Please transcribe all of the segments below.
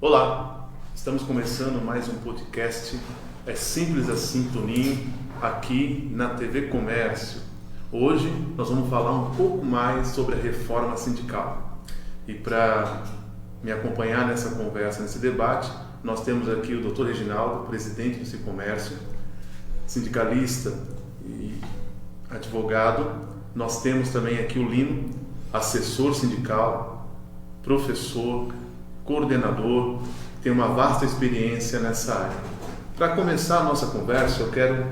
Olá, estamos começando mais um podcast, é simples assim, Toninho, aqui na TV Comércio. Hoje nós vamos falar um pouco mais sobre a reforma sindical. E para me acompanhar nessa conversa, nesse debate, nós temos aqui o Dr. Reginaldo, presidente do Sicomércio, sindicalista e advogado. Nós temos também aqui o Lino, assessor sindical, professor, coordenador, tem uma vasta experiência nessa área. Para começar a nossa conversa, eu quero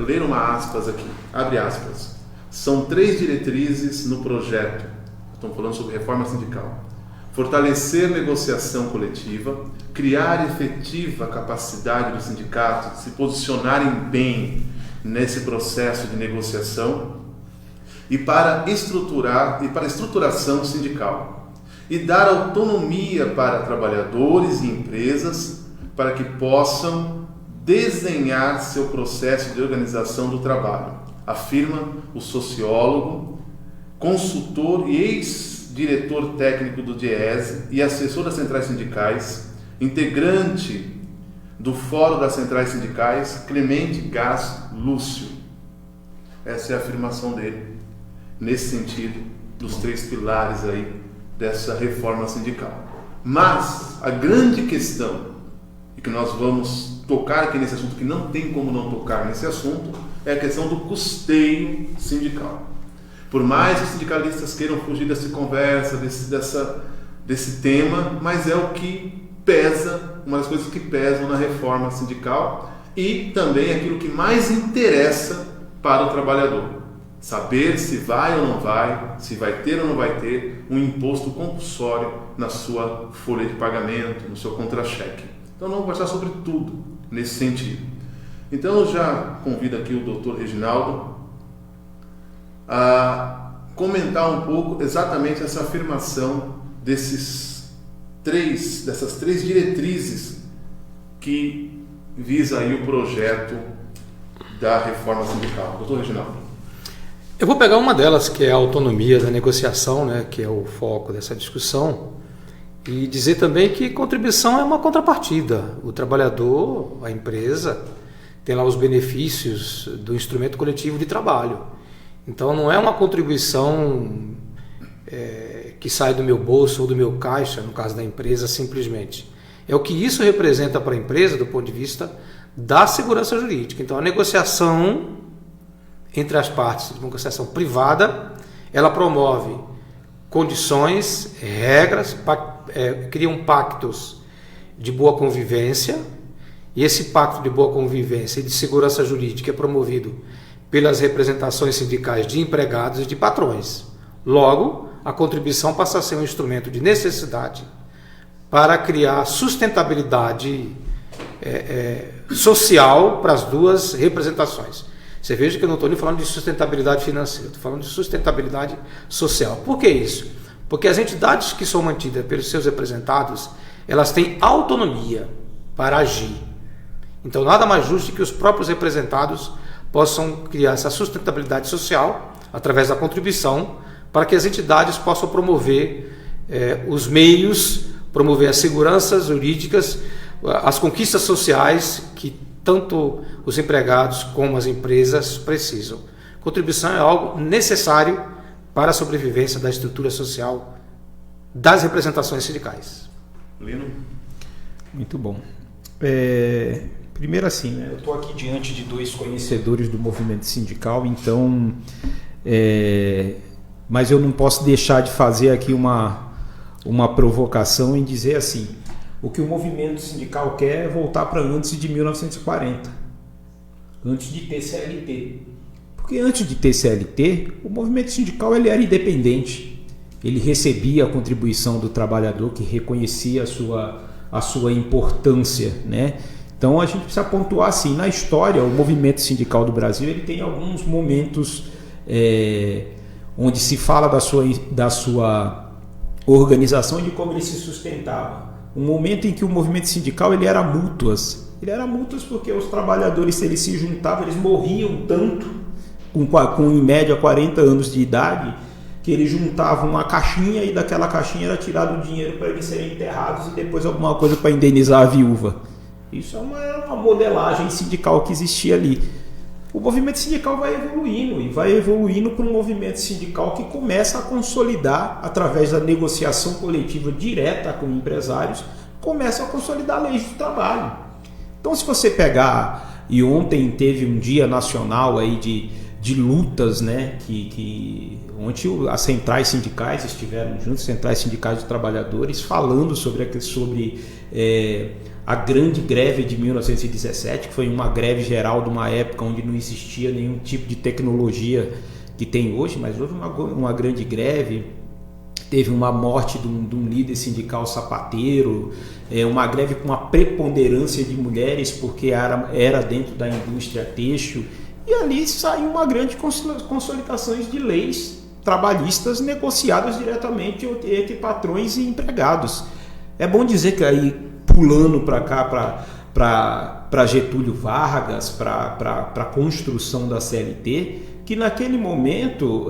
ler uma aspas aqui, abre aspas. São 3 diretrizes no projeto, estamos falando sobre reforma sindical. Fortalecer negociação coletiva, criar efetiva capacidade dos sindicatos de se posicionarem bem nesse processo de negociação e para estruturação sindical. E dar autonomia para trabalhadores e empresas para que possam desenhar seu processo de organização do trabalho, afirma o sociólogo, consultor e ex-diretor técnico do DIEESE e assessor das centrais sindicais, integrante do Fórum das Centrais Sindicais, Clemente Gás Lúcio. Essa é a afirmação dele, nesse sentido, dos 3 pilares aí dessa reforma sindical. Mas a grande questão, e que nós vamos tocar aqui nesse assunto, que não tem como não tocar nesse assunto, é a questão do custeio sindical. Por mais que os sindicalistas queiram fugir dessa conversa, desse tema, mas é o que pesa, uma das coisas que pesam na reforma sindical e também aquilo que mais interessa para o trabalhador. Saber se vai ou não vai, se vai ter ou não vai ter um imposto compulsório na sua folha de pagamento, no seu contra-cheque. Então vamos conversar sobre tudo nesse sentido. Então eu já convido aqui o Dr. Reginaldo a comentar um pouco exatamente essa afirmação dessas 3 diretrizes que visa aí o projeto da reforma sindical. Dr. Reginaldo. Eu vou pegar uma delas, que é a autonomia da negociação, né, que é o foco dessa discussão, e dizer também que contribuição é uma contrapartida. O trabalhador, a empresa, tem lá os benefícios do instrumento coletivo de trabalho. Então não é uma contribuição que sai do meu bolso ou do meu caixa, no caso da empresa, simplesmente. É o que isso representa para a empresa do ponto de vista da segurança jurídica. Então a negociação entre as partes, de negociação privada, ela promove condições, regras, criam pactos de boa convivência, e esse pacto de boa convivência e de segurança jurídica é promovido pelas representações sindicais de empregados e de patrões. Logo, a contribuição passa a ser um instrumento de necessidade para criar sustentabilidade social para as duas representações. Você veja que eu não estou nem falando de sustentabilidade financeira, estou falando de sustentabilidade social. Por que isso? Porque as entidades que são mantidas pelos seus representados, elas têm autonomia para agir. Então nada mais justo que os próprios representados possam criar essa sustentabilidade social através da contribuição para que as entidades possam promover os meios, promover as seguranças jurídicas, as conquistas sociais que tanto os empregados como as empresas precisam. Contribuição é algo necessário para a sobrevivência da estrutura social das representações sindicais. Lino? Muito bom. Primeiro assim, né, eu estou aqui diante de 2 conhecedores do movimento sindical, então, mas eu não posso deixar de fazer aqui uma provocação em dizer assim: o que o movimento sindical quer é voltar para antes de 1940, antes de ter CLT. Porque antes de ter CLT, o movimento sindical ele era independente. Ele recebia a contribuição do trabalhador, que reconhecia a sua importância, né? Então a gente precisa pontuar assim: na história, o movimento sindical do Brasil ele tem alguns momentos onde se fala da sua organização e de como ele se sustentava. Um momento em que o movimento sindical ele era mútuas. Ele era mútuas porque os trabalhadores, se eles se juntavam, eles morriam tanto, com em média 40 anos de idade, que eles juntavam uma caixinha e daquela caixinha era tirado o dinheiro para eles serem enterrados e depois alguma coisa para indenizar a viúva. Isso é uma modelagem sindical que existia ali. O movimento sindical vai evoluindo e vai evoluindo para um movimento sindical que começa a consolidar, através da negociação coletiva direta com empresários, começa a consolidar leis de trabalho. Então, se você pegar, e ontem teve um dia nacional aí de lutas, né, onde as centrais sindicais estiveram juntos, centrais sindicais de trabalhadores, falando sobre a grande greve de 1917, que foi uma greve geral de uma época onde não existia nenhum tipo de tecnologia que tem hoje, mas houve uma grande greve. Teve uma morte de um líder sindical sapateiro, uma greve com uma preponderância de mulheres, porque era dentro da indústria têxtil, e ali saiu uma grande consolidação de leis trabalhistas negociadas diretamente entre patrões e empregados. É bom dizer que aí, pulando para cá, para Getúlio Vargas, para a construção da CLT, que naquele momento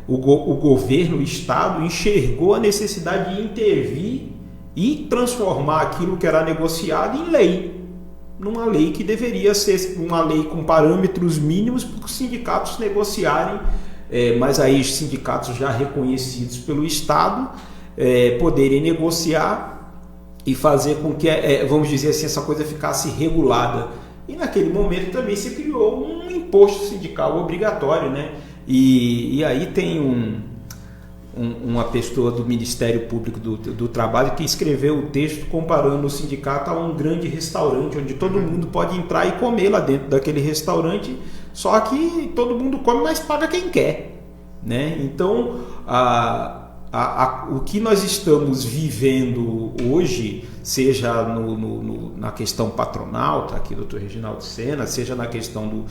o governo, o Estado, enxergou a necessidade de intervir e transformar aquilo que era negociado em lei, numa lei que deveria ser uma lei com parâmetros mínimos para os sindicatos negociarem, mas aí os sindicatos já reconhecidos pelo Estado poderem negociar e fazer com que, vamos dizer assim, essa coisa ficasse regulada. E naquele momento também se criou um imposto sindical obrigatório, né? E aí tem uma pessoa do Ministério Público do Trabalho que escreveu o texto comparando o sindicato a um grande restaurante, onde todo mundo pode entrar e comer lá dentro daquele restaurante, só que todo mundo come, mas paga quem quer, né? Então, o que nós estamos vivendo hoje, seja na questão patronal, está aqui o Dr. Reginaldo Sena, seja na questão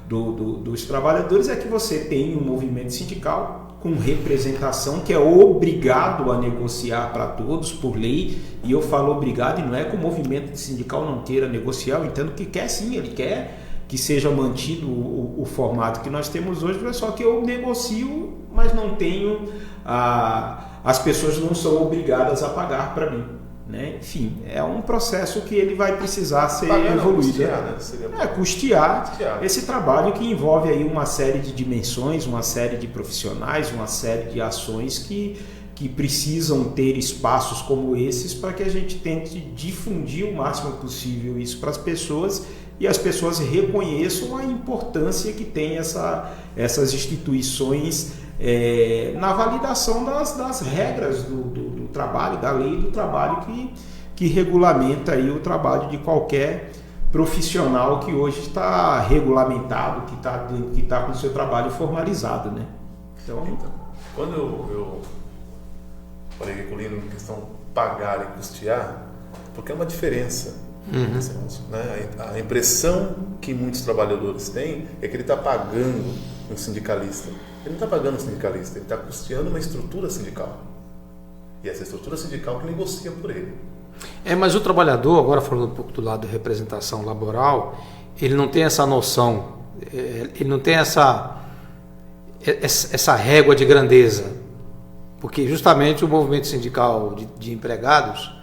dos trabalhadores, é que você tem um movimento sindical com representação que é obrigado a negociar para todos por lei, e eu falo obrigado, e não é que o movimento sindical não queira negociar, eu entendo que quer sim, ele quer que seja mantido o formato que nós temos hoje, só que eu negocio, mas não tenho, as pessoas não são obrigadas a pagar para mim, né? Enfim, é um processo que ele vai precisar ser evoluído. Custear esse trabalho que envolve aí uma série de dimensões, uma série de profissionais, uma série de ações que precisam ter espaços como esses para que a gente tente difundir o máximo possível isso para as pessoas e as pessoas reconheçam a importância que tem essas instituições na validação das regras do trabalho, da lei do trabalho que regulamenta aí o trabalho de qualquer profissional que hoje está regulamentado, que está com o seu trabalho formalizado, né? Então, quando eu falei com o Lino em questão pagar e custear, porque é uma diferença. Né? A impressão que muitos trabalhadores têm é que ele está pagando um sindicalista. Ele não está pagando um sindicalista, ele está custeando uma estrutura sindical. E essa estrutura sindical que negocia por ele. Mas o trabalhador, agora falando um pouco do lado de representação laboral, ele não tem essa noção, ele não tem essa régua de grandeza, porque justamente o movimento sindical de empregados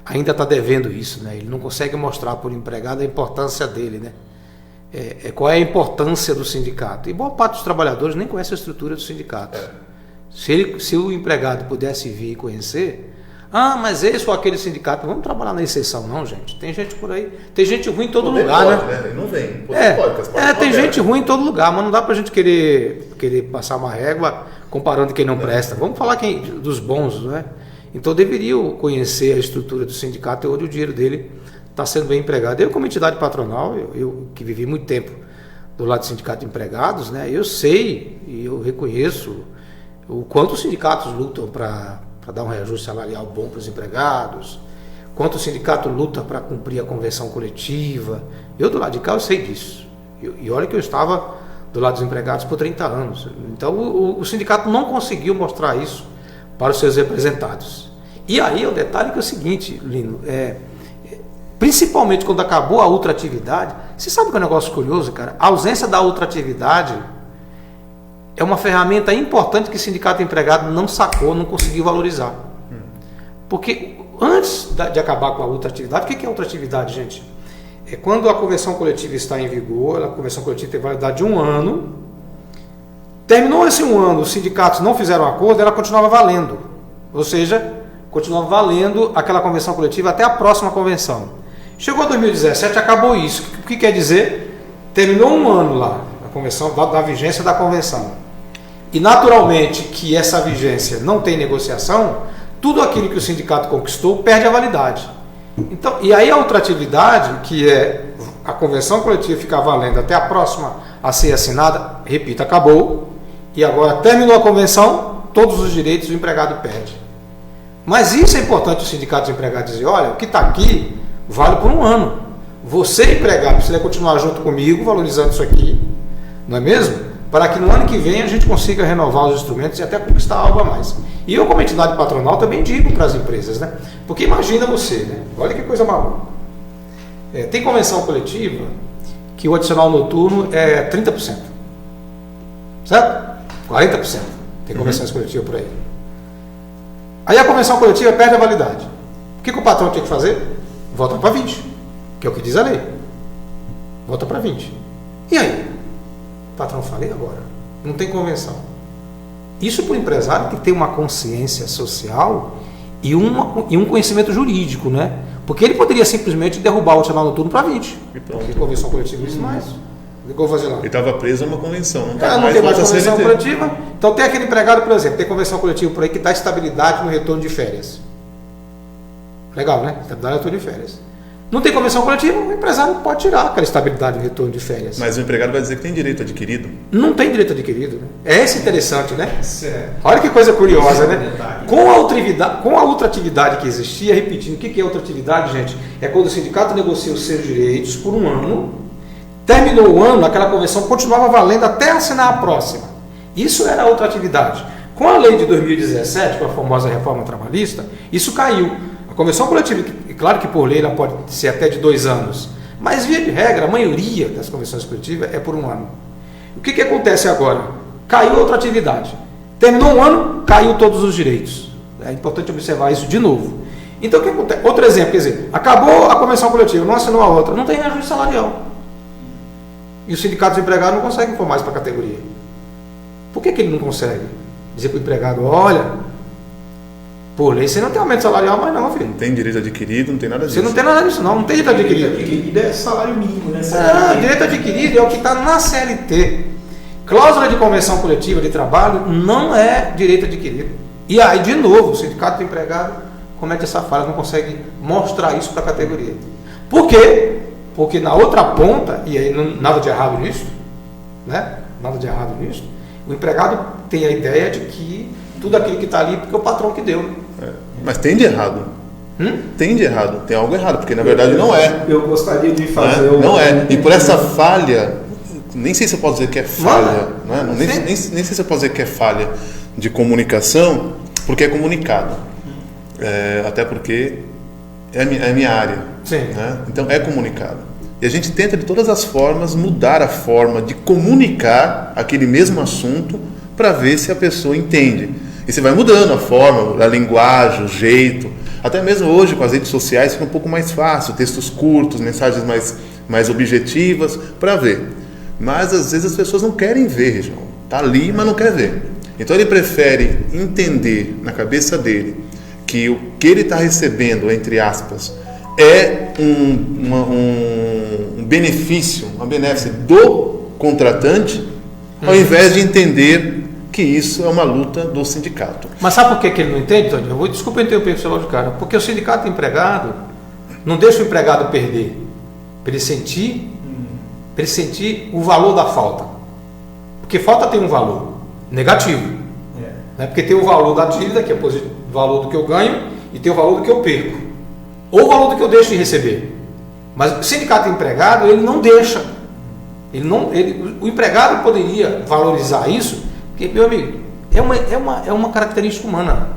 ainda está devendo isso, né? Ele não consegue mostrar para o empregado a importância dele, né? Qual é a importância do sindicato? E boa parte dos trabalhadores nem conhece a estrutura do sindicato. Se o empregado pudesse vir e conhecer, mas esse ou aquele sindicato, vamos trabalhar na exceção, não, gente. Tem gente por aí, tem gente ruim em todo lugar, né? Não vem. Tem gente ruim em todo lugar, mas não dá pra gente querer passar uma régua comparando quem não presta. Vamos falar dos bons, né? Então deveriam conhecer a estrutura do sindicato e onde o dinheiro dele está sendo bem empregado. Eu, como entidade patronal, eu que vivi muito tempo do lado do sindicato de empregados, né? Eu sei e eu reconheço o quanto os sindicatos lutam para dar um reajuste salarial bom para os empregados, quanto o sindicato luta para cumprir a convenção coletiva. Eu do lado de cá eu sei disso. E olha que eu estava do lado dos empregados por 30 anos. Então o sindicato não conseguiu mostrar isso para os seus representados. E aí o detalhe que é o seguinte, Lino, principalmente quando acabou a ultratividade, você sabe que é um negócio curioso, cara? A ausência da ultratividade é uma ferramenta importante que o sindicato empregado não sacou, não conseguiu valorizar. Porque antes de acabar com a ultratividade, o que é ultratividade, gente? É quando a convenção coletiva está em vigor, a convenção coletiva tem validade de 1 ano, terminou esse 1 ano, os sindicatos não fizeram acordo, ela continuava valendo. Ou seja, continuava valendo aquela convenção coletiva até a próxima convenção. Chegou 2017, acabou isso. O que quer dizer? Terminou 1 ano lá, a convenção, da vigência da convenção. E naturalmente que essa vigência não tem negociação, tudo aquilo que o sindicato conquistou perde a validade. Então, e aí a ultratividade, que é a convenção coletiva ficar valendo até a próxima a ser assinada, repito, acabou, e agora terminou a convenção, todos os direitos o empregado perde. Mas isso é importante o sindicato de empregados dizer, olha, o que está aqui vale por 1 ano. Você, empregado, precisa continuar junto comigo, valorizando isso aqui, não é mesmo? Para que no ano que vem a gente consiga renovar os instrumentos e até conquistar algo a mais. E eu, como entidade patronal, também digo para as empresas, né? Porque imagina você, né? Olha que coisa maluca. Tem convenção coletiva que o adicional noturno é 30%. Certo? 40%. Tem convenções coletivas por aí. Aí a convenção coletiva perde a validade. O que o patrão tem que fazer? Volta para 20%, que é o que diz a lei. Volta para 20%. E aí? O patrão fala, e agora? Não tem convenção. Isso para o empresário tem que ter uma consciência social e um conhecimento jurídico, né? Porque ele poderia simplesmente derrubar o adicional noturno para 20%. E pronto. Porque convenção coletiva isso mais. O que eu vou fazer lá? Ele estava preso a uma convenção. Não tem mais convenção coletiva. Então tem aquele empregado, por exemplo, tem convenção coletiva por aí que dá estabilidade no retorno de férias. Legal, né? Estabilidade no retorno de férias. Não tem convenção coletiva, o empresário pode tirar aquela estabilidade no retorno de férias. Mas o empregado vai dizer que tem direito adquirido? Não tem direito adquirido. Né? É esse interessante, né? Olha que coisa curiosa, né? Com a ultratividade que existia, repetindo, o que é ultratividade, gente? É quando o sindicato negocia os seus direitos por 1 ano, terminou o ano, aquela convenção continuava valendo até assinar a próxima. Isso era a ultratividade. Com a lei de 2017, com a famosa reforma trabalhista, isso caiu. A convenção coletiva, claro que por lei ela pode ser até de 2 anos, mas via de regra, a maioria das convenções coletivas é por 1 ano. O que acontece agora? Caiu a ultratividade. Terminou 1 ano, caiu todos os direitos. É importante observar isso de novo. Então o que acontece? Outro exemplo, quer dizer, acabou a convenção coletiva, não assinou a outra, não tem reajuste salarial. E os sindicatos empregados não conseguem informar isso para a categoria. Por que ele não consegue? Dizer para o empregado, olha, por lei você não tem aumento salarial mais não, filho. Não tem direito adquirido, não tem nada disso. Você não tem nada disso não tem direito adquirido. Direito adquirido é salário mínimo, né? Direito adquirido é o que está na CLT. Cláusula de convenção coletiva de trabalho não é direito adquirido. E aí, de novo, o sindicato do empregado comete essa falha, não consegue mostrar isso para a categoria. Por quê? Porque na outra ponta, e aí nada de errado nisso, né? Nada de errado nisso, o empregado tem a ideia de que tudo aquilo que está ali porque é o patrão que deu. Mas tem de errado. Tem de errado. Tem algo errado, porque na verdade não é. Eu gostaria de fazer... Não é. E por essa falha, nem sei se eu posso dizer que é falha, não é? Nem sei se eu posso dizer que é falha de comunicação, porque é comunicado. Até porque é a minha área. Sim. Né? Então é comunicado. E a gente tenta de todas as formas mudar a forma de comunicar aquele mesmo assunto para ver se a pessoa entende. E você vai mudando a forma, a linguagem, o jeito. Até mesmo hoje com as redes sociais fica um pouco mais fácil, textos curtos, mensagens mais objetivas para ver. Mas às vezes as pessoas não querem ver, João. Está ali, mas não quer ver. Então ele prefere entender na cabeça dele que o que ele está recebendo, entre aspas, é um benefício, uma benéfica do contratante, ao invés de entender que isso é uma luta do sindicato. Mas sabe por que ele não entende, Tony? Desculpa eu interromper o seu de cara. Porque o sindicato empregado não deixa o empregado perder, para ele sentir o valor da falta. Porque falta tem um valor negativo. Né? Porque tem o valor da dívida, que é o valor do que eu ganho, e tem o valor do que eu perco. Ou o valor do que eu deixo de receber. Mas o sindicato empregado, ele não deixa. O empregado poderia valorizar isso, porque, meu amigo, é uma característica humana.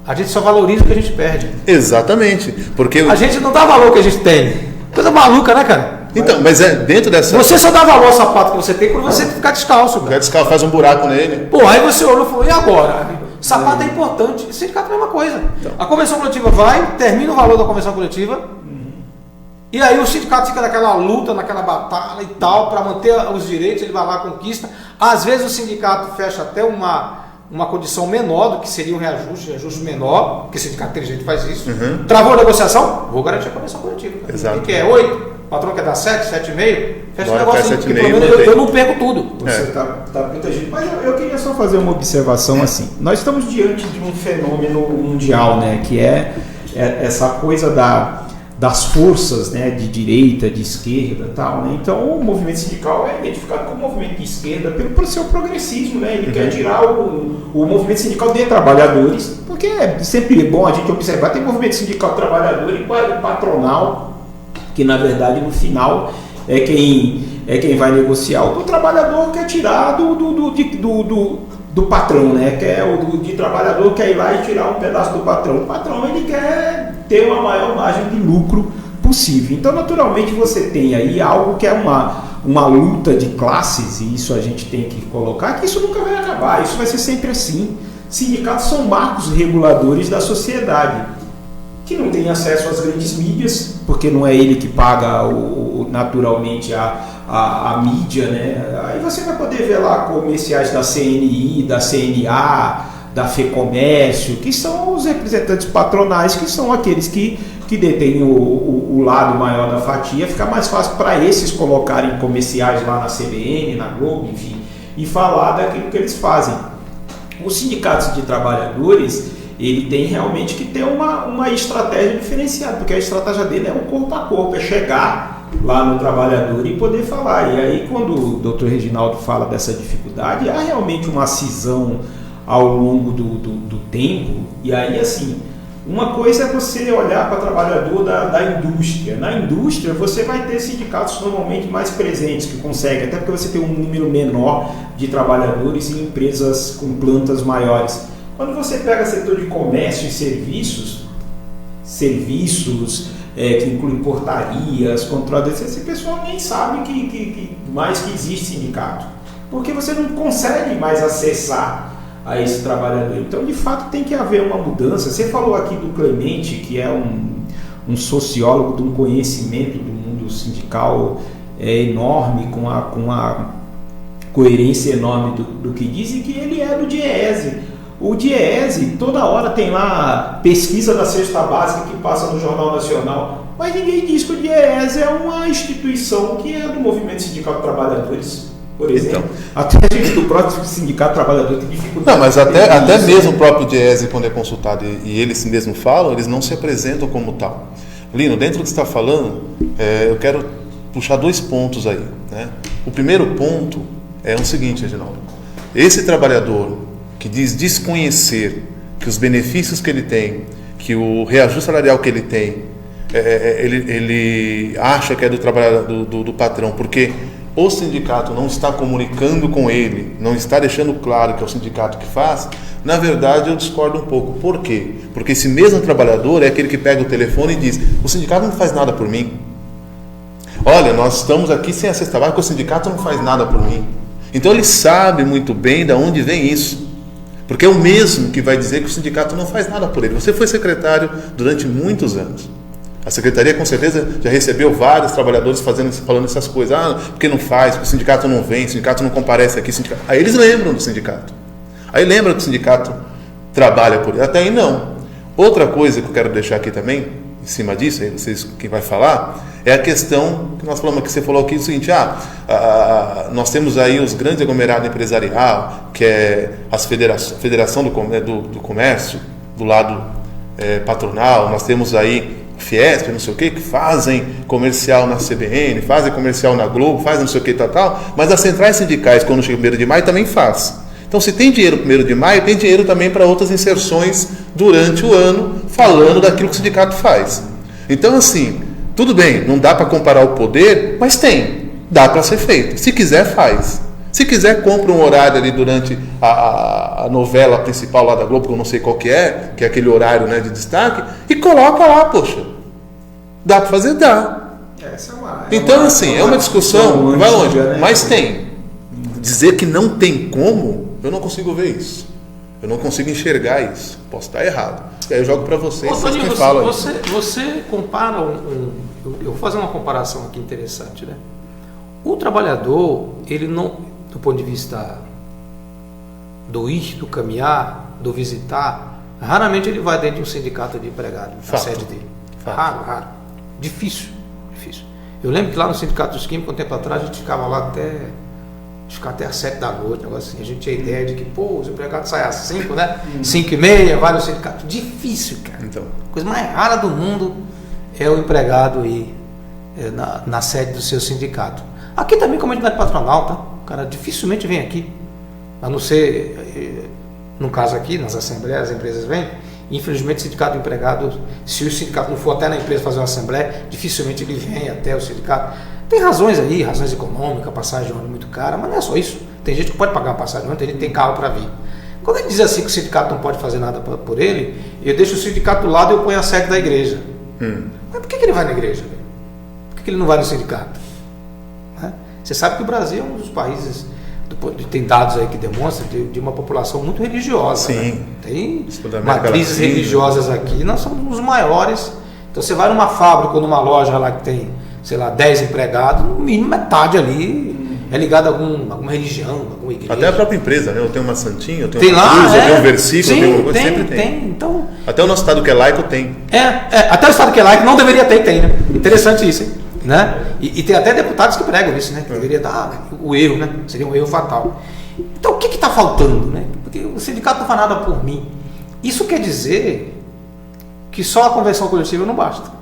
A gente só valoriza o que a gente perde. Exatamente. Porque a gente não dá valor ao que a gente tem. Coisa maluca, né, cara? Então, mas dentro dessa... Você só dá valor ao sapato que você tem quando você ficar descalço. Ficar descalço, faz um buraco nele. Pô, aí você olhou e falou, e agora? Sapato é importante. E sindicato é a mesma coisa. Então. A convenção coletiva vai, termina o valor da convenção coletiva, e aí o sindicato fica naquela luta, naquela batalha e tal, para manter os direitos, ele vai lá, conquista. Às vezes o sindicato fecha até uma condição menor do que seria um reajuste menor, porque o sindicato inteligente faz isso. Travou a negociação, vou garantir a convenção coletiva. Exato. O que é? 8? O patrão quer dar 7, 7,5? Fecha o negócio, porque pelo menos eu não perco tudo. Você está protegido. Mas eu queria só fazer uma observação assim. Nós estamos diante de um fenômeno mundial, né, que é essa coisa das forças, né, de direita, de esquerda e tal, né? Então o movimento sindical é identificado como movimento de esquerda pelo seu progressismo, né? Ele quer tirar o movimento sindical de trabalhadores, porque é sempre bom a gente observar, tem movimento sindical trabalhador e patronal, que na verdade no final é quem vai negociar. O do trabalhador quer tirar do patrão, né? Que é o de trabalhador quer ir lá e tirar um pedaço do patrão. O patrão ele quer ter uma maior margem de lucro possível. Então, naturalmente, você tem aí algo que é uma luta de classes, e isso a gente tem que colocar, que isso nunca vai acabar, isso vai ser sempre assim. Sindicatos são marcos reguladores da sociedade, que não tem acesso às grandes mídias, porque não é ele que paga naturalmente a mídia, né? Aí você vai poder ver lá comerciais da CNI, da CNA, da FEComércio, que são os representantes patronais, que são aqueles que detêm o lado maior da fatia. Fica mais fácil para esses colocarem comerciais lá na CBN, na Globo, enfim, e falar daquilo que eles fazem. Os sindicatos de trabalhadores, ele tem realmente que ter uma estratégia diferenciada, porque a estratégia dele é o corpo a corpo, é chegar lá no trabalhador e poder falar. E aí, quando o Dr. Reginaldo fala dessa dificuldade, há realmente uma cisão ao longo do tempo. E aí, assim, uma coisa é você olhar para o trabalhador da indústria. Na indústria, você vai ter sindicatos normalmente mais presentes, que conseguem, até porque você tem um número menor de trabalhadores em empresas com plantas maiores. Quando você pega setor de comércio e serviços que incluem portarias, controle, esse pessoal nem sabe que mais que existe sindicato, porque você não consegue mais acessar a esse trabalhador. Então, de fato, tem que haver uma mudança. Você falou aqui do Clemente, que é um sociólogo de um conhecimento do mundo sindical enorme, com a coerência enorme do que diz, e que ele é do DIEESE. O DIEESE, toda hora tem lá pesquisa da cesta básica que passa no Jornal Nacional, mas ninguém diz que o DIEESE é uma instituição que é do movimento sindical de trabalhadores, por exemplo. Então, até a gente do próprio sindicato trabalhador tem dificuldade. Não, mas até mesmo o próprio DIEESE, quando é consultado e eles mesmo falam, eles não se apresentam como tal. Lino, dentro do que você está falando, eu quero puxar 2 pontos aí, né? O primeiro ponto é o seguinte, Reginaldo. Esse trabalhador que diz desconhecer que os benefícios que ele tem, que o reajuste salarial que ele tem, ele acha que é do trabalhador, do patrão, porque o sindicato não está comunicando com ele, não está deixando claro que é o sindicato que faz. Na verdade, eu discordo um pouco. Por quê? Porque esse mesmo trabalhador é aquele que pega o telefone e diz: o sindicato não faz nada por mim. Olha, nós estamos aqui sem a cesta básica, porque o sindicato não faz nada por mim. Então ele sabe muito bem de onde vem isso. Porque é o mesmo que vai dizer que o sindicato não faz nada por ele. Você foi secretário durante muitos anos. A secretaria, com certeza, já recebeu vários trabalhadores falando essas coisas. Porque não faz, porque o sindicato não vem, o sindicato não comparece aqui. Aí eles lembram do sindicato. Aí lembram que o sindicato trabalha por ele. Até aí não. Outra coisa que eu quero deixar aqui também, em cima disso, aí vocês quem vai falar, é a questão que nós falamos aqui, você falou aqui o seguinte: nós temos aí os grandes aglomerados empresarial, que é a Federação do Comércio, do lado patronal, nós temos aí Fiesp, não sei o que fazem comercial na CBN, fazem comercial na Globo, fazem não sei o que tal, mas as centrais sindicais, quando chega o 1º de maio, também faz. Então, se tem dinheiro no 1º de maio, tem dinheiro também para outras inserções durante o ano, falando daquilo que o sindicato faz. Então, assim, tudo bem, não dá para comparar o poder, mas dá para ser feito. Se quiser, faz. Se quiser, compra um horário ali durante a novela principal lá da Globo, que eu não sei qual que é aquele horário, né, de destaque, e coloca lá, poxa. Dá para fazer? Dá. Essa é uma, Então, assim, é uma discussão, vai longe, né? mas tem. Dizer que não tem como, eu não consigo ver isso. Eu não consigo enxergar isso. Posso estar errado. E aí eu jogo para vocês, vocês Toninho, que falam aí. você compara eu vou fazer uma comparação aqui interessante, né? O trabalhador, ele não, do ponto de vista do ir, do caminhar, do visitar, raramente ele vai dentro de um sindicato de empregado, na sede dele. Raro. Difícil. Eu lembro que lá no Sindicato dos Químicos, um tempo atrás, a gente ficava lá até às 7 da noite, negócio assim. A gente tinha a ideia de que, os empregados saem às 5, né? 5h30, vai no sindicato. Difícil, cara. Então. A coisa mais rara do mundo é o empregado ir na sede do seu sindicato. Aqui também, como entidade patronal, tá? O cara dificilmente vem aqui. A não ser, no caso aqui, nas assembleias, as empresas vêm. Infelizmente, o sindicato do empregado, se o sindicato não for até na empresa fazer uma assembleia, dificilmente ele vem até o sindicato. Tem razões aí, razões econômicas, passagem de ônibus muito cara, mas não é só isso. Tem gente que pode pagar uma passagem de ônibus, tem gente que tem carro para vir. Quando ele diz assim que o sindicato não pode fazer nada por ele, eu deixo o sindicato do lado e eu ponho a sede da igreja. Mas por que ele vai na igreja? Por que ele não vai no sindicato? Né? Você sabe que o Brasil é um dos países, tem dados aí que demonstram, de uma população muito religiosa. Sim. Né? Tem matrizes religiosas aqui, nós somos os maiores. Então você vai numa fábrica ou numa loja lá que tem, sei lá, 10 empregados, no mínimo metade ali é ligado a alguma religião, alguma igreja. Até a própria empresa, né? Eu tenho uma santinha, eu tenho tem uma lá, cruz, eu tenho um versículo, sim, eu tenho uma coisa, sempre tem. Então, até o nosso estado que é laico tem. Até o estado que é laico não deveria ter, tem, né? Interessante isso, hein? Né? E tem até deputados que pregam isso, né? Que deveria dar o erro, né? Seria um erro fatal. Então o que está faltando, né? Porque o sindicato não faz nada por mim. Isso quer dizer que só a convenção coletiva não basta.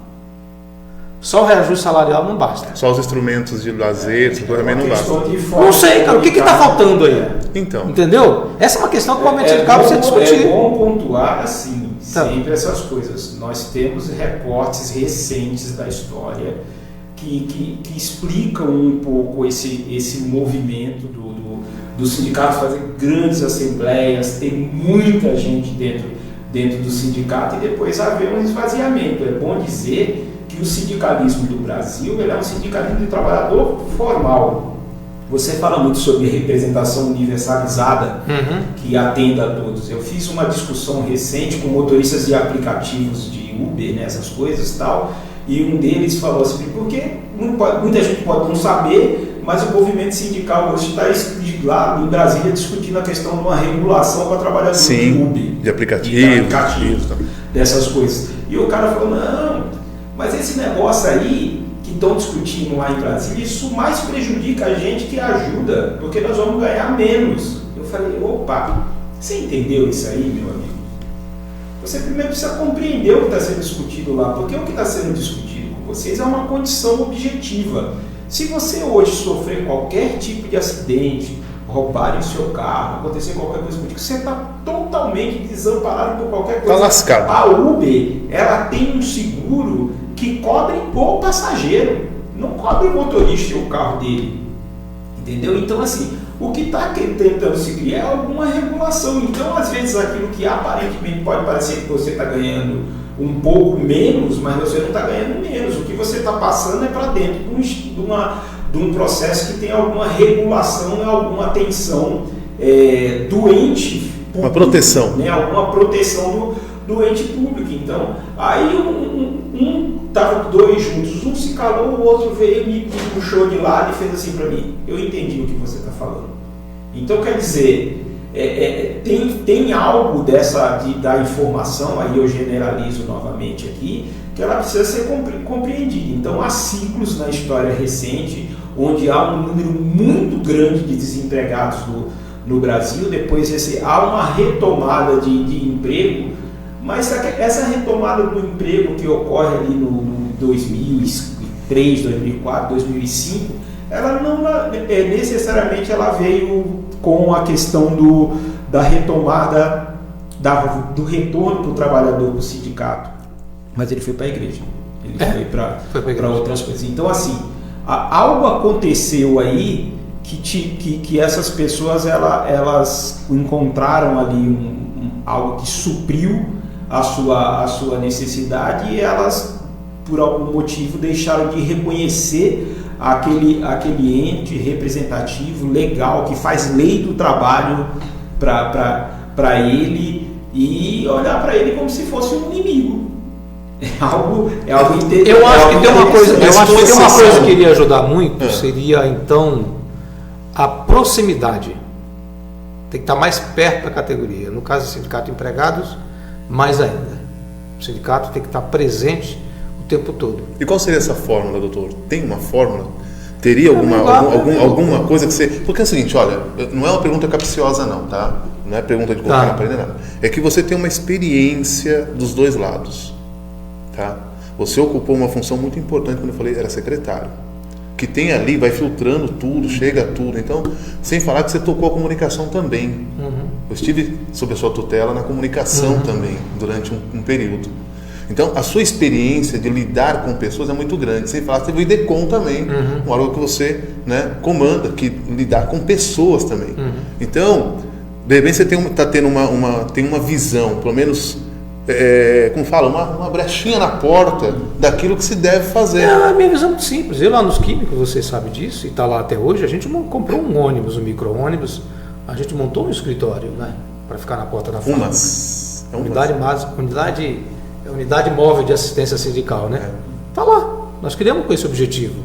Só o reajuste salarial não basta. Só os instrumentos de lazer, isso também não basta. Não sei, cara, o que está faltando aí? Então. Entendeu? Essa é uma questão que o movimento sindical precisa discutir. É bom pontuar, assim, sempre essas coisas. Nós temos recortes recentes da história que explicam um pouco esse movimento do sindicato fazer grandes assembleias, ter muita gente dentro do sindicato e depois haver um esvaziamento. É bom dizer que o sindicalismo do Brasil ele é um sindicalismo de trabalhador formal. Você fala muito sobre representação universalizada que atenda a todos. Eu fiz uma discussão recente com motoristas de aplicativos de Uber, né, essas coisas e tal, e um deles falou assim, porque muita gente pode não saber, mas o movimento sindical hoje está lá em Brasília discutindo a questão de uma regulação para trabalhadores de Uber. De aplicativos, dessas coisas. E o cara falou, não, mas esse negócio aí que estão discutindo lá em Brasília, isso mais prejudica a gente que ajuda, porque nós vamos ganhar menos. Eu falei, opa, você entendeu isso aí, meu amigo? Você primeiro precisa compreender o que está sendo discutido lá, porque o que está sendo discutido com vocês é uma condição objetiva. Se você hoje sofrer qualquer tipo de acidente, roubarem o seu carro, acontecer qualquer coisa contigo, você está totalmente desamparado por qualquer coisa. Está lascado. A Uber, ela tem um seguro que cobre o passageiro, não cobre o motorista e o carro dele. Entendeu? Então, assim, o que está tentando se criar é alguma regulação. Então, às vezes, aquilo que aparentemente pode parecer que você está ganhando um pouco menos, mas você não está ganhando menos. O que você está passando é para dentro de um processo que tem alguma regulação, alguma atenção do ente público. Uma proteção. Né? Alguma proteção do ente público. Então, aí estavam dois juntos, um se calou, o outro veio e me puxou de lado e fez assim para mim, eu entendi o que você está falando. Então, quer dizer, tem algo da informação, aí eu generalizo novamente aqui, que ela precisa ser compreendida. Então, há ciclos na história recente, onde há um número muito grande de desempregados no Brasil, depois há uma retomada de emprego, mas essa retomada do emprego que ocorre ali no 2003, 2004, 2005, ela não necessariamente ela veio com a questão da retomada, do retorno para o trabalhador do sindicato, mas ele foi para a igreja, ele foi para outras coisas. Então, assim, algo aconteceu aí que essas pessoas elas encontraram ali algo que supriu a sua necessidade e elas por algum motivo, deixaram de reconhecer aquele ente representativo, legal, que faz lei do trabalho para ele e olhar para ele como se fosse um inimigo. É algo Eu acho que tem uma coisa que iria ajudar muito, seria então a proximidade. Tem que estar mais perto da categoria. No caso do sindicato de empregados, mais ainda. O sindicato tem que estar presente o tempo todo. E qual seria essa fórmula, doutor? Tem uma fórmula? Teria alguma coisa que você... Porque é o seguinte, olha, não é uma pergunta capciosa não, tá? Não é pergunta de colocar na parede, nada. É que você tem uma experiência dos dois lados, tá? Você ocupou uma função muito importante, quando eu falei, era secretário. Que tem ali, vai filtrando tudo, chega a tudo. Então, sem falar que você tocou a comunicação também. Eu estive sob a sua tutela na comunicação também, durante um período. Então, a sua experiência de lidar com pessoas é muito grande. Sem falar que teve o IDECOM também, um órgão que você, né, comanda, que lidar com pessoas também. Então, de repente você está tendo tem uma visão, pelo menos, como fala, uma brechinha na porta daquilo que se deve fazer. A minha visão é muito simples. Eu lá nos Químicos, você sabe disso, e está lá até hoje, a gente comprou um ônibus, um micro-ônibus, a gente montou um escritório, né, para ficar na porta da fábrica. Unidade móvel de assistência sindical, né? Tá lá, nós criamos com esse objetivo.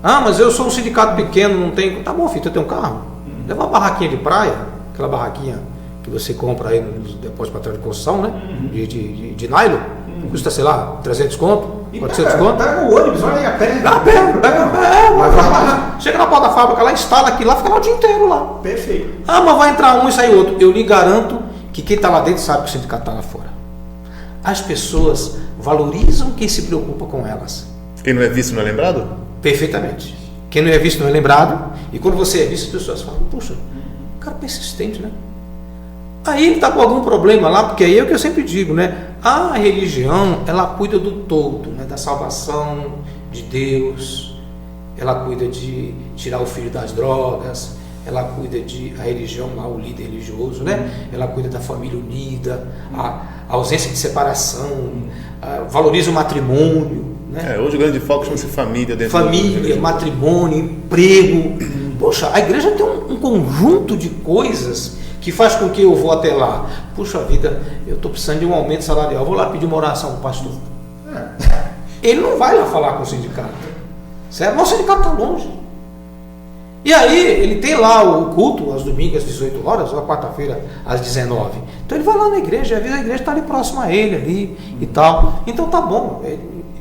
Ah, mas eu sou um sindicato pequeno, não tenho... Tá bom, filho, eu tenho um carro. Leva uma barraquinha de praia, aquela barraquinha que você compra aí nos depósitos para trás de construção, né? De nylon, custa, sei lá, 300 conto, 400 conto. Pega o ônibus, olha aí a pé. Chega na porta da fábrica lá, instala aqui lá, fica lá o dia inteiro lá. Perfeito. Ah, mas vai entrar um e sair outro. Eu lhe garanto que quem está lá dentro sabe que o sindicato está lá fora. As pessoas valorizam quem se preocupa com elas. Quem não é visto não é lembrado? Perfeitamente. Quem não é visto não é lembrado. E quando você é visto, as pessoas falam, puxa, cara persistente, né? Aí ele está com algum problema lá, porque aí é o que eu sempre digo, né? A religião, ela cuida do todo, né? Da salvação de Deus, ela cuida de tirar o filho das drogas, ela cuida a religião lá, o líder religioso, né? Ela cuida da família unida, a ausência de separação, valoriza o matrimônio, né? Hoje o grande foco chama-se família dentro família, matrimônio, emprego. Poxa, a igreja tem um conjunto de coisas que faz com que eu vou até lá. Puxa vida, eu estou precisando de um aumento salarial, vou lá pedir uma oração para o pastor. Ele não vai lá falar com o sindicato, certo? Mas o sindicato está longe. E aí, ele tem lá o culto, aos domingos às 18 horas, ou a quarta-feira às 19. Então ele vai lá na igreja, às vezes a igreja está ali próxima a ele ali e tal. Então tá bom.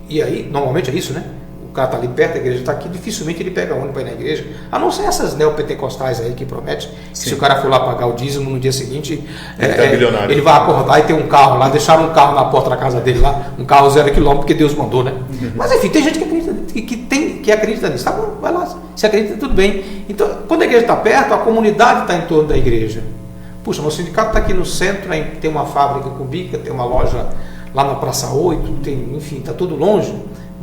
E aí, normalmente é isso, né? O cara está ali perto, a igreja está aqui, dificilmente ele pega ônibus para ir na igreja, a não ser essas neopentecostais aí que prometem que se o cara for lá pagar o dízimo no dia seguinte, ele vai acordar e ter um carro lá, deixar um carro na porta da casa dele lá, um carro 0 km, porque Deus mandou, né? Mas enfim, tem gente que acredita nisso, tá bom, vai lá, se acredita, tudo bem. Então, quando a igreja está perto, a comunidade está em torno da igreja. Puxa, meu sindicato está aqui no centro, tem uma fábrica cubíca, tem uma loja lá na Praça 8, enfim, está tudo longe.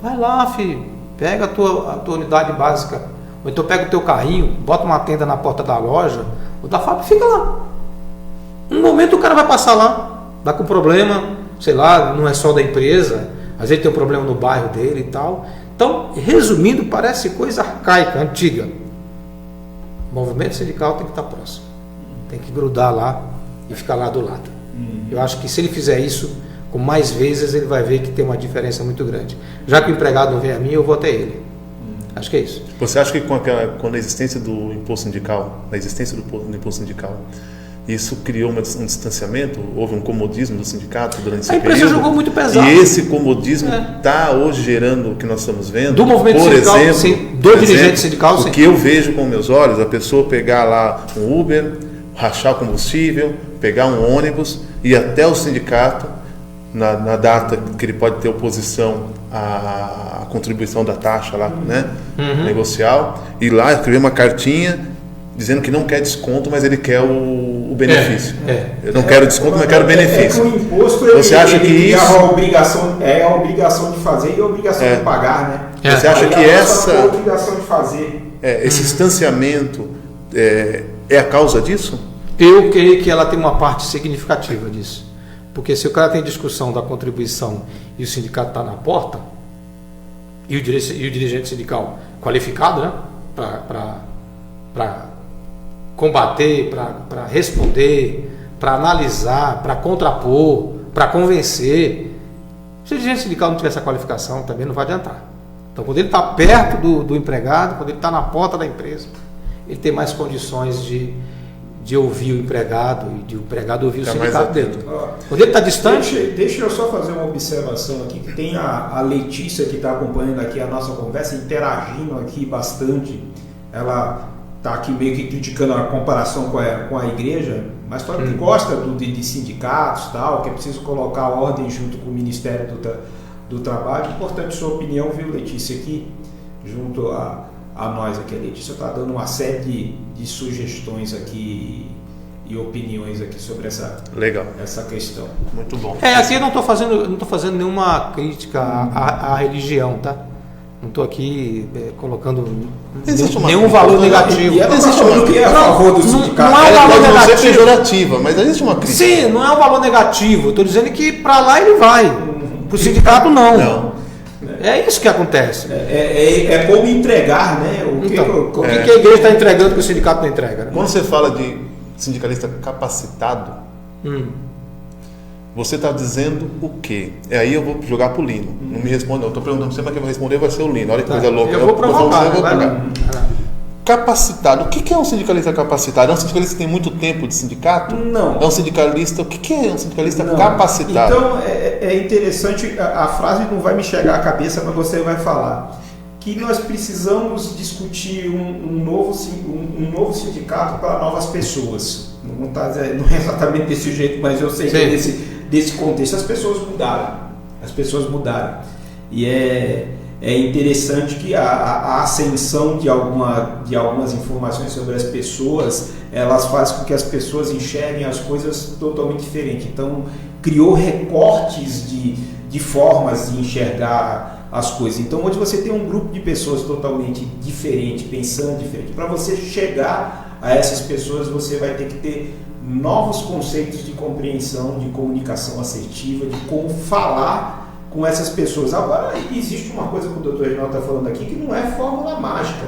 Vai lá, filho, pega a tua unidade básica, ou então pega o teu carrinho, bota uma tenda na porta da loja, ou da fábrica, fica lá. Um momento o cara vai passar lá, dá com problema, sei lá, não é só da empresa, às vezes tem um problema no bairro dele e tal. Então, resumindo, parece coisa arcaica, antiga. O movimento sindical tem que estar próximo, tem que grudar lá e ficar lá do lado. Eu acho que se ele fizer isso com mais vezes, ele vai ver que tem uma diferença muito grande. Já que o empregado não vem a mim, eu vou até ele. Acho que é isso. Você acha que com a existência do imposto sindical, isso criou um distanciamento? Houve um comodismo do sindicato durante esse período? A empresa jogou muito pesado. E esse comodismo está hoje gerando o que nós estamos vendo? Do movimento sindical, sim. Do dirigente sindical, sim. O que eu vejo com meus olhos, a pessoa pegar lá um Uber, rachar o combustível, pegar um ônibus, ir até o sindicato, na data que ele pode ter oposição à contribuição da taxa lá, né? Negocial, ir lá escrever uma cartinha dizendo que não quer desconto, mas ele quer o benefício. Eu não quero desconto, mas quero benefício. O imposto, você acha que isso é a obrigação de fazer e a obrigação de pagar, né? Você acha que a obrigação de fazer, esse distanciamento é a causa disso? Eu creio que ela tem uma parte significativa disso. Porque se o cara tem discussão da contribuição e o sindicato está na porta, e o dirigente sindical qualificado, né, para combater, para responder, para analisar, para contrapor, para convencer. Se o dirigente sindical não tiver essa qualificação, também não vai adiantar. Então, quando ele está perto do empregado, quando ele está na porta da empresa, ele tem mais condições de ouvir o empregado e de o empregado ouvir o sindicato dele. Quando ele está distante... Deixa eu só fazer uma observação aqui, que tem a Letícia que está acompanhando aqui a nossa conversa, interagindo aqui bastante. Ela está aqui meio que criticando a comparação com a igreja, mas fala que gosta de sindicatos, tal, que é preciso colocar a ordem junto com o Ministério do Trabalho. Importante sua opinião, viu, Letícia, aqui, junto a nós aqui. A Letícia está dando uma série de sugestões aqui e opiniões aqui sobre essa questão. Muito bom. Aqui eu não estou fazendo nenhuma crítica à religião, tá? Não estou aqui colocando nenhum valor negativo. Existe uma que é a favor do sindicato. Não é um valor negativo. Não é pejorativa, mas existe uma crítica. Sim, não é um valor negativo. Estou dizendo que para lá ele vai. Para o sindicato, não. É isso que acontece. É como entregar, né? O que a igreja está entregando que o sindicato não entrega? Né? Quando você fala de sindicalista capacitado, você está dizendo o quê? Aí eu vou jogar para o Lino. Não me responde, não. Estou perguntando para você, mas quem vai responder vai ser o Lino. Olha que coisa louca. Eu vou provocar. Capacitado. O que é um sindicalista capacitado? É um sindicalista que tem muito tempo de sindicato? Não. É um sindicalista... O que é um sindicalista capacitado? Então, é interessante, a frase não vai me chegar à cabeça, mas você vai falar, que nós precisamos discutir um novo sindicato para novas pessoas. Não é exatamente desse jeito, mas eu sei que é desse contexto. As pessoas mudaram. E é interessante que a ascensão de algumas informações sobre as pessoas, elas fazem com que as pessoas enxerguem as coisas totalmente diferentes. Então, criou recortes de formas de enxergar as coisas. Então, onde você tem um grupo de pessoas totalmente diferente, pensando diferente, para você chegar a essas pessoas, você vai ter que ter novos conceitos de compreensão, de comunicação assertiva, de como falar com essas pessoas. Agora, existe uma coisa que o Dr. Reginaldo está falando aqui, que não é fórmula mágica.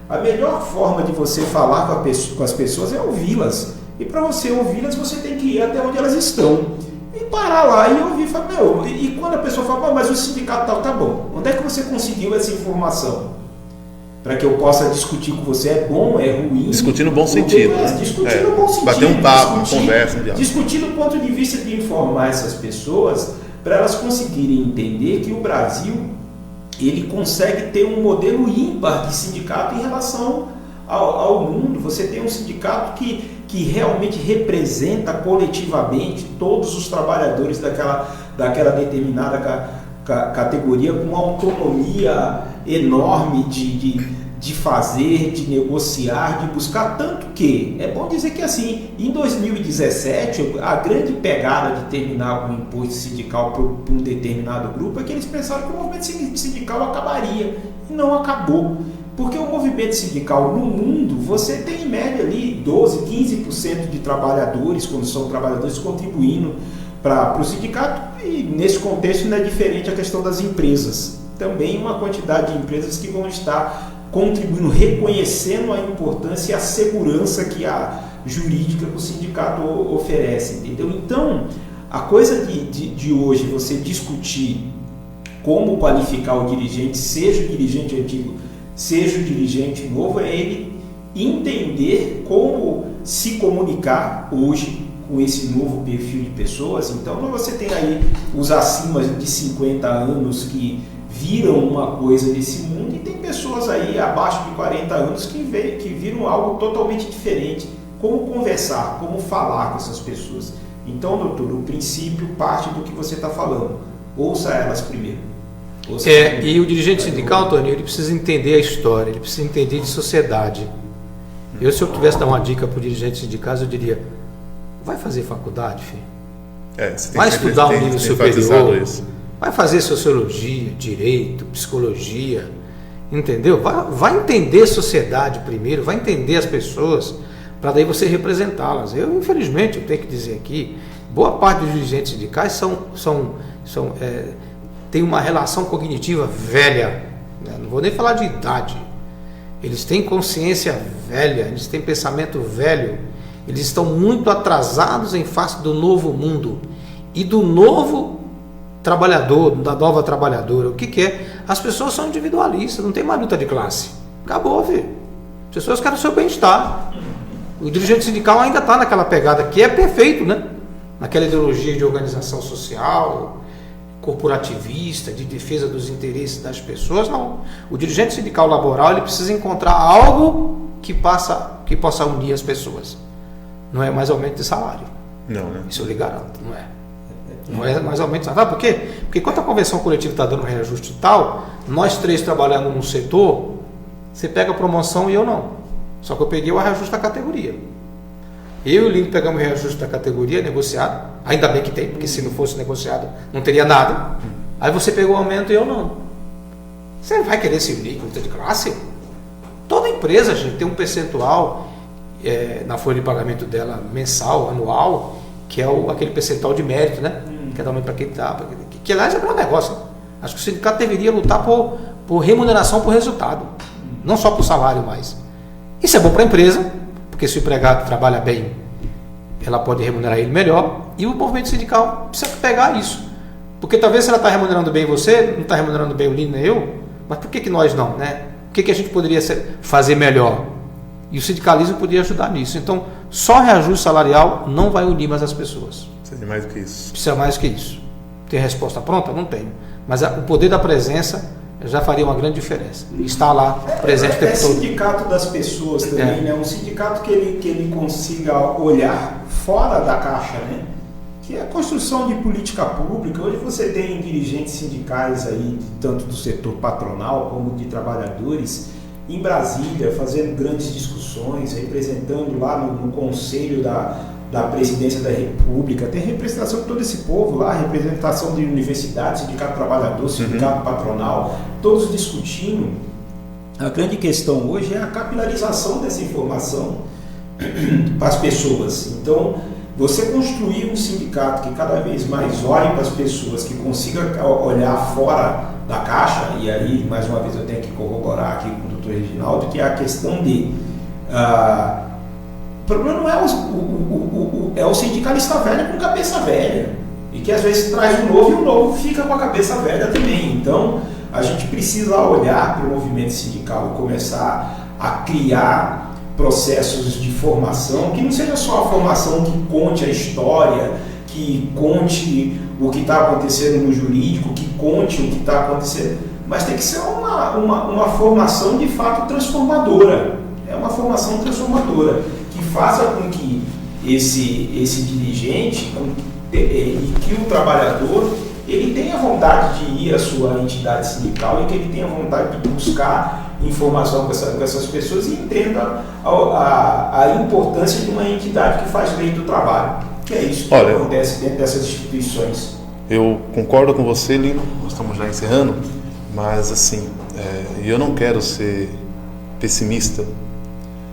A melhor forma de você falar com as pessoas é ouvi-las. E para você ouvi-las, você tem que ir até onde elas estão. E parar lá e ouvir. Falar, e quando a pessoa fala, mas o sindicato tal, tá bom. Onde é que você conseguiu essa informação? Para que eu possa discutir com você, é bom, é ruim. Discutir no bom sentido. Discutir no bom sentido. Bater um papo, uma conversa. Discutir do ponto de vista de informar essas pessoas, para elas conseguirem entender que o Brasil ele consegue ter um modelo ímpar de sindicato em relação ao mundo. Você tem um sindicato que realmente representa coletivamente todos os trabalhadores daquela determinada categoria, com uma autonomia enorme de fazer, de negociar, de buscar, tanto que é bom dizer que assim, em 2017 a grande pegada de terminar o imposto sindical para um determinado grupo é que eles pensaram que o movimento sindical acabaria, e não acabou, porque o movimento sindical no mundo, você tem em média ali 12, 15% de trabalhadores, quando são trabalhadores, contribuindo para o sindicato, e nesse contexto não é diferente a questão das empresas, também uma quantidade de empresas que vão estar contribuindo, reconhecendo a importância e a segurança que a jurídica que o sindicato oferece, entendeu? Então, a coisa de hoje, você discutir como qualificar o dirigente, seja o dirigente antigo, seja o dirigente novo, é ele entender como se comunicar hoje com esse novo perfil de pessoas. Então, você tem aí os acima de 50 anos que viram uma coisa desse mundo, e tem pessoas aí abaixo de 40 anos que viram algo totalmente diferente. Como conversar, como falar com essas pessoas. Então, doutor, o princípio parte do que você está falando. Ouça elas primeiro. E o dirigente sindical, Tony, ele precisa entender a história, ele precisa entender de sociedade. Se eu tivesse dar uma dica para o dirigente sindical, eu diria, vai fazer faculdade, filho. Vai estudar um nível superior. Vai fazer sociologia, direito, psicologia, entendeu? Vai entender a sociedade primeiro, vai entender as pessoas, para daí você representá-las. Infelizmente, eu tenho que dizer aqui, boa parte dos dirigentes sindicais tem uma relação cognitiva velha, né? Não vou nem falar de idade. Eles têm consciência velha, eles têm pensamento velho, eles estão muito atrasados em face do novo mundo e do novo trabalhador, da nova trabalhadora. O que é? As pessoas são individualistas, não tem mais luta de classe. Acabou, filho. As pessoas querem o seu bem-estar. O dirigente sindical ainda está naquela pegada que é perfeito, né? Naquela ideologia de organização social, corporativista, de defesa dos interesses das pessoas. Não. O dirigente sindical laboral, ele precisa encontrar algo que possa unir as pessoas. Não é mais aumento de salário. Não, né? Isso eu lhe garanto, não é. Não é mais aumento de salário. Sabe por quê? Porque enquanto a convenção coletiva está dando reajuste e tal, nós três trabalhando no setor, você pega a promoção e eu não. Só que eu peguei o reajuste da categoria. Eu e o Lino pegamos o reajuste da categoria negociado. Ainda bem que tem, porque se não fosse negociado não teria nada. Aí você pegou o aumento e eu não. Você vai querer se unir com luta de classe? Toda empresa, gente, tem um percentual na folha de pagamento dela mensal, anual, que é aquele percentual de mérito, né? Que é dar aumento para quem está. Que aliás é um bom negócio. Acho que o sindicato deveria lutar por remuneração por resultado, não só por salário mais. Isso é bom para a empresa, porque se o empregado trabalha bem, ela pode remunerar ele melhor, e o movimento sindical precisa pegar isso. Porque talvez se ela está remunerando bem você, não está remunerando bem o Lino nem eu, mas por que nós não, né? O que a gente poderia fazer melhor? E o sindicalismo poderia ajudar nisso. Então, só reajuste salarial não vai unir mais as pessoas. Precisa de mais do que isso. Precisa mais do que isso. Tem resposta pronta? Não tenho. Mas o poder da presença já faria uma grande diferença. Está lá, presente o tempo todo. É sindicato das pessoas também, né? Um sindicato que ele consiga olhar fora da caixa, né? Que é a construção de política pública. Hoje você tem dirigentes sindicais aí, tanto do setor patronal como de trabalhadores, em Brasília, fazendo grandes discussões, representando lá no Conselho da Presidência da República. Tem representação de todo esse povo lá, representação de universidades, sindicato trabalhador, sindicato patronal, todos discutindo. A grande questão hoje é a capilarização dessa informação para as pessoas. Então, você construir um sindicato que cada vez mais olhe para as pessoas, que consiga olhar fora da caixa, e aí, mais uma vez, eu tenho que corroborar aqui com o Dr. Reginaldo, que é a questão de... o problema não é o sindicalista velho com cabeça velha, e que às vezes traz o novo e o novo fica com a cabeça velha também. Então, a gente precisa olhar para o movimento sindical e começar a criar processos de formação, que não seja só a formação que conte a história, que conte o que está acontecendo no jurídico, que conte o que está acontecendo, mas tem que ser uma formação de fato transformadora. É uma formação transformadora, que faça com que esse dirigente e que o trabalhador ele tenha vontade de ir à sua entidade sindical e que ele tenha vontade de buscar informação com essas pessoas e entenda a importância de uma entidade que faz lei do trabalho. Que é isso que acontece dentro dessas instituições. Eu concordo com você, Lino, nós estamos já encerrando, mas assim, eu não quero ser pessimista,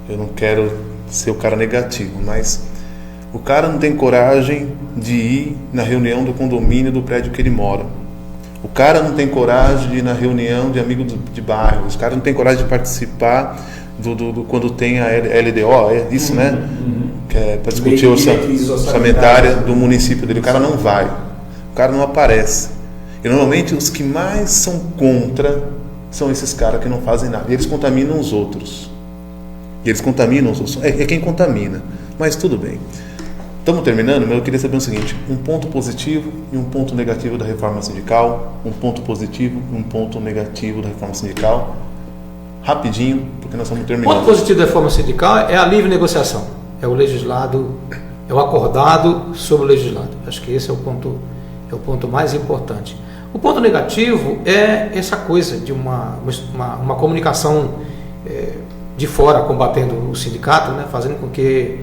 eu não quero ser o cara negativo, mas o cara não tem coragem de ir na reunião do condomínio do prédio que ele mora. O cara não tem coragem de ir na reunião de amigos de bairro. Os caras não tem coragem de participar do quando tem a LDO, é isso, né? Que é para discutir a orçamentária do município dele. O cara não vai. O cara não aparece. E normalmente os que mais são contra são esses caras que não fazem nada. E eles contaminam os outros. E eles contaminam os outros. É quem contamina. Mas tudo bem. Estamos terminando, mas eu queria saber o seguinte: um ponto positivo e um ponto negativo da reforma sindical, um ponto positivo e um ponto negativo da reforma sindical. Rapidinho, porque nós estamos terminando. O ponto positivo da reforma sindical é a livre negociação. É o legislado, é o acordado sobre o legislado. Acho que esse é o ponto mais importante. O ponto negativo é essa coisa de uma comunicação de fora combatendo o sindicato, né, fazendo com que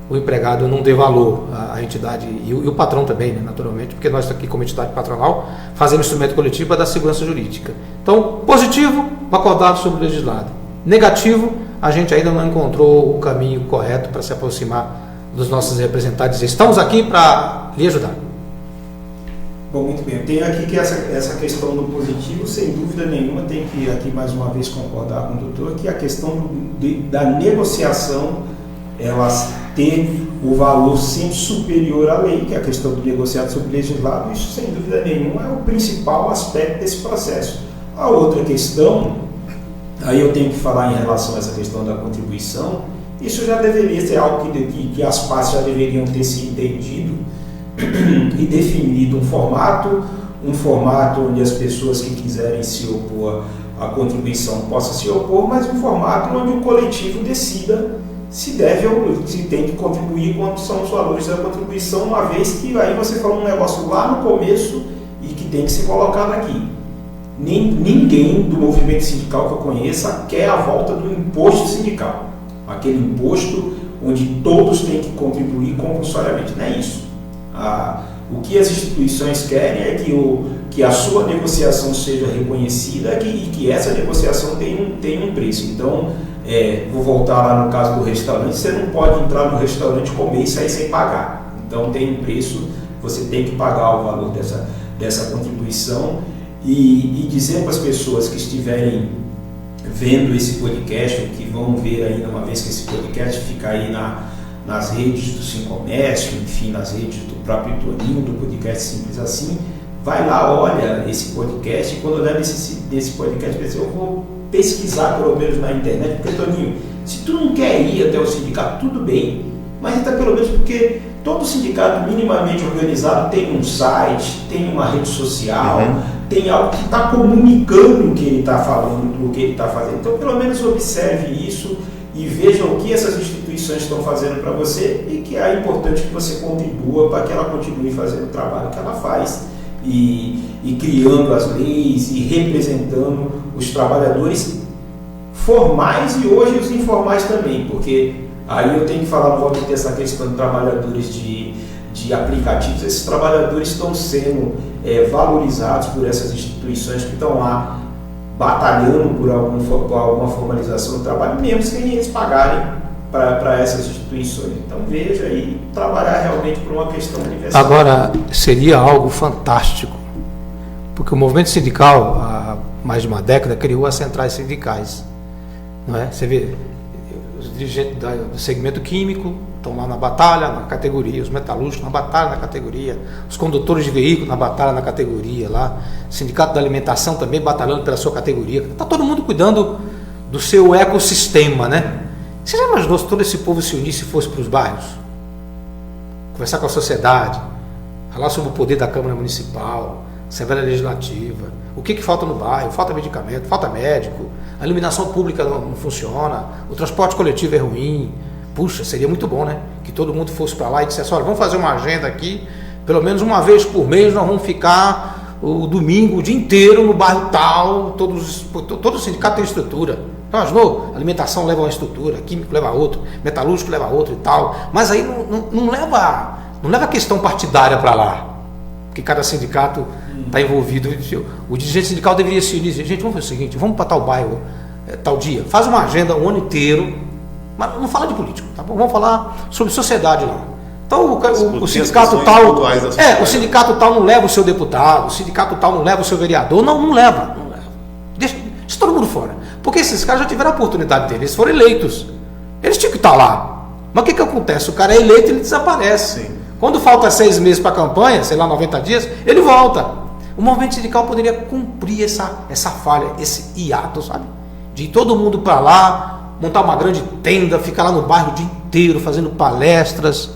o empregado não dê valor à entidade e o patrão também, né, naturalmente, porque nós aqui como entidade patronal fazemos instrumento coletivo para dar segurança jurídica. Então, positivo, acordado sobre o legislado. Negativo, a gente ainda não encontrou o caminho correto para se aproximar dos nossos representantes. Estamos aqui para lhe ajudar. Bom, muito bem. Eu tenho aqui que essa questão do positivo, sem dúvida nenhuma, tem que aqui mais uma vez concordar com o doutor, que a questão da negociação, ela ter o valor sempre superior à lei, que é a questão do negociado sobre legislado, isso sem dúvida nenhuma é o principal aspecto desse processo. A outra questão, aí eu tenho que falar em relação a essa questão da contribuição, isso já deveria ser algo que as partes já deveriam ter se entendido e definido um formato onde as pessoas que quiserem se opor à contribuição possam se opor, mas um formato onde o coletivo decida se deve ou se tem que contribuir, quanto são os valores da contribuição, uma vez que aí você falou um negócio lá no começo e que tem que ser colocado aqui. Ninguém do movimento sindical que eu conheça quer a volta do imposto sindical, aquele imposto onde todos têm que contribuir compulsoriamente, não é isso. O que as instituições querem é que a sua negociação seja reconhecida e que essa negociação tenha um preço. Então, vou voltar lá no caso do restaurante, você não pode entrar no restaurante, comer e sair sem pagar. Então tem um preço, você tem que pagar o valor dessa contribuição e dizer para as pessoas que estiverem vendo esse podcast, ou que vão ver ainda uma vez que esse podcast fica aí nas redes do Sim Comércio, enfim, nas redes do próprio Toninho, do podcast Simples Assim, vai lá, olha esse podcast, e quando olhar nesse podcast, eu vou pesquisar pelo menos na internet, porque, Toninho, se tu não quer ir até o sindicato, tudo bem, mas até pelo menos porque todo sindicato minimamente organizado tem um site, tem uma rede social, tem algo que está comunicando o que ele está falando, o que ele está fazendo. Então, pelo menos observe isso e veja o que essas instituições estão fazendo para você e que é importante que você contribua para que ela continue fazendo o trabalho que ela faz e criando as leis e representando os trabalhadores formais e hoje os informais também, porque aí eu tenho que falar novamente dessa questão de trabalhadores de aplicativos. Esses trabalhadores estão sendo valorizados por essas instituições que estão lá batalhando por alguma formalização do trabalho, mesmo sem eles pagarem para essas instituições. Então veja aí, trabalhar realmente por uma questão universal. Agora, seria algo fantástico, porque o movimento sindical, há mais de uma década, criou as centrais sindicais. Não é? Você vê, os dirigentes do segmento químico estão lá na batalha, na categoria, os metalúrgicos na batalha, na categoria, os condutores de veículos na batalha, na categoria lá, o sindicato da alimentação também batalhando pela sua categoria. Está todo mundo cuidando do seu ecossistema, né? Você já imaginou se todo esse povo se unisse e fosse para os bairros? Conversar com a sociedade, falar sobre o poder da Câmara Municipal, Assembleia Legislativa, o que falta no bairro? Falta medicamento, falta médico, a iluminação pública não funciona, o transporte coletivo é ruim. Puxa, seria muito bom, né? Que todo mundo fosse para lá e dissesse, olha, vamos fazer uma agenda aqui, pelo menos uma vez por mês nós vamos ficar o domingo, o dia inteiro no bairro tal, todo sindicato tem estrutura. Então, imaginou? Alimentação leva uma estrutura, químico leva outra, metalúrgico leva outra e tal, mas aí não leva a questão partidária para lá, porque cada sindicato está envolvido. O dirigente sindical deveria se unir, gente, vamos fazer o seguinte, vamos para tal bairro, tal dia, faz uma agenda o ano inteiro, mas não fala de político, tá bom? Vamos falar sobre sociedade lá. Então o sindicato tal, o sindicato tal não leva o seu deputado, o sindicato tal não leva o seu vereador, não leva. Deixa todo mundo fora. Porque esses caras já tiveram a oportunidade deles, eles foram eleitos. Eles tinham que estar lá. Mas o que acontece? O cara é eleito e ele desaparece. Sim. Quando falta 6 meses para a campanha, sei lá, 90 dias, ele volta. O movimento sindical poderia cumprir essa falha, esse hiato, sabe? De ir todo mundo para lá, montar uma grande tenda, ficar lá no bairro o dia inteiro fazendo palestras,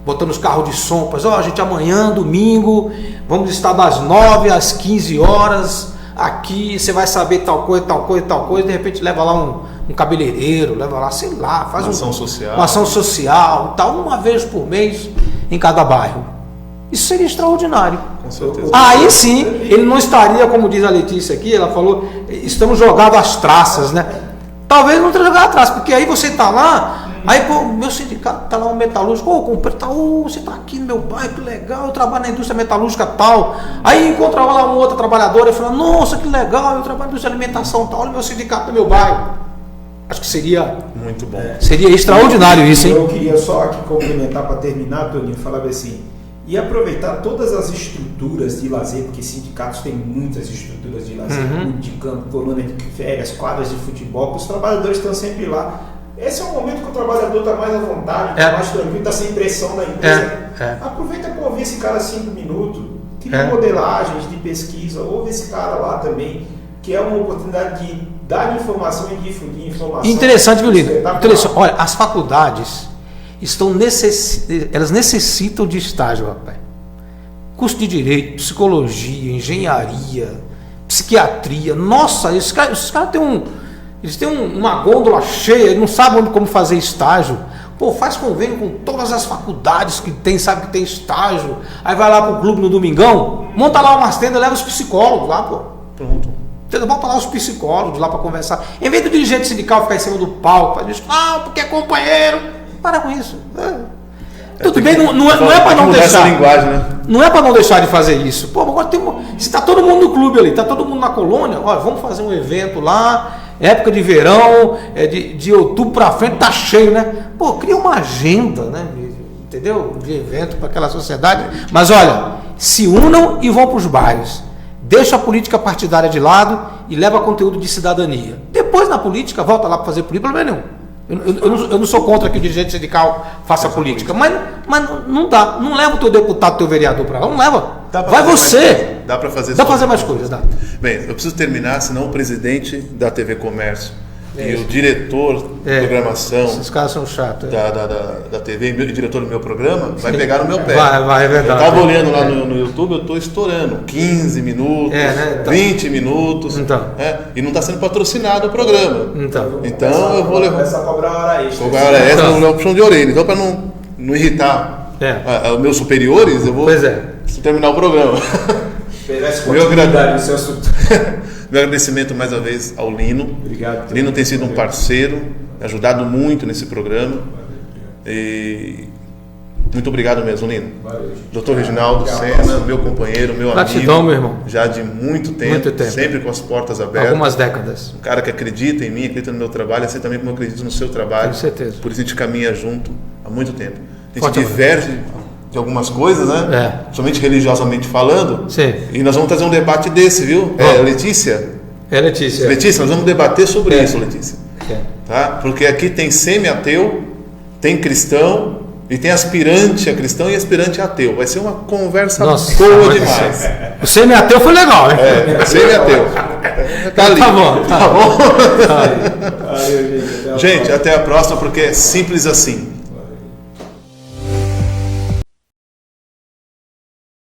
botando os carros de som, pois, gente, amanhã, domingo, vamos estar das 9 às 15 horas, aqui você vai saber tal coisa, de repente leva lá um cabeleireiro, leva lá, sei lá, faz uma ação social, tal, uma vez por mês em cada bairro. Isso seria extraordinário. Com certeza. Aí sim, ele não estaria, como diz a Letícia aqui, ela falou, estamos jogados às traças, né? Talvez não tenha jogado às traças, porque aí você está lá, aí, pô, meu sindicato está lá, um metalúrgico, você está aqui no meu bairro, que legal, eu trabalho na indústria metalúrgica tal. Aí encontra lá uma outra trabalhadora e fala, nossa, que legal, eu trabalho na indústria de alimentação tal, olha o meu sindicato no meu bairro. Acho que seria muito bom. Seria extraordinário isso, hein? Eu queria só aqui complementar para terminar, Toninho, falava assim, e aproveitar todas as estruturas de lazer, porque sindicatos têm muitas estruturas de lazer, clube de campo, colônia de férias, quadras de futebol, que os trabalhadores estão sempre lá. Esse é o momento que o trabalhador está mais à vontade, está mais tranquilo, está sem pressão da empresa. Aproveita para ouvir esse cara 5 minutos, cria modelagens de pesquisa, ouve esse cara lá também, que é uma oportunidade de dar informação e difundir informação. Interessante, viu, Lino? Interessante. Olha, as faculdades elas necessitam de estágio, rapaz. Curso de Direito, Psicologia, Engenharia, Psiquiatria. Nossa, esses caras têm uma gôndola cheia, eles não sabem como fazer estágio. Pô, faz convênio com todas as faculdades que tem, sabe que tem estágio. Aí vai lá pro clube no domingão, monta lá umas tendas, leva os psicólogos lá, pô. Pronto. Bota lá os psicólogos lá para conversar. Em vez do dirigente sindical ficar em cima do palco, diz, porque é companheiro. Para com isso. Tudo bem, não é para não deixar. Linguagem, né? Não é para não deixar de fazer isso. Pô, agora se está todo mundo no clube ali, está todo mundo na colônia, olha, vamos fazer um evento lá, época de verão, de outubro para frente, tá cheio, né? Pô, cria uma agenda, né? Entendeu? De evento para aquela sociedade. Mas olha, se unam e vão para os bairros. Deixa a política partidária de lado e leva conteúdo de cidadania. Depois na política, volta lá para fazer política, problema nenhum. Eu não sou contra que o dirigente sindical faça política, mas não dá. Não leva o teu deputado, o teu vereador para lá, não leva. Vai você. Dá para fazer mais coisas, dá. Bem, eu preciso terminar, senão o presidente da TV Comércio e o diretor de programação. Esses caras são chatos. Da TV e o diretor do meu programa vai pegar no meu pé. Vai, é verdade. Eu estava olhando lá no YouTube, eu estou estourando 15 minutos, né? 20 minutos. Então. E não está sendo patrocinado o programa. Então eu vou levar. Começar a cobrar hora extra. Cobrar hora extra, não é puxão de orelha. Então, para não irritar os meus superiores, eu vou terminar o programa. Meu agradecimento mais uma vez ao Lino. Obrigado. Lino tem sido um parceiro, ajudado muito nesse programa. E muito obrigado mesmo, Lino. Valeu. Dr. Reginaldo Sena, meu companheiro, meu amigo. Meu irmão. Já de muito tempo, sempre com as portas abertas. Algumas décadas. Um cara que acredita em mim, acredita no meu trabalho, assim também como eu acredito no seu trabalho. Com certeza. Por isso a gente caminha junto há muito tempo. A gente diverge de algumas coisas, né? Somente religiosamente falando. Sim. E nós vamos trazer um debate desse, viu? Letícia? Letícia. Letícia, nós vamos debater sobre isso, Letícia. Tá? Porque aqui tem semi-ateu, tem cristão e tem aspirante a cristão e aspirante a ateu. Vai ser uma conversa boa demais. O semi-ateu foi legal, hein? Semi-ateu. Tá ali. Tá bom. Gente, até a próxima, porque é simples assim.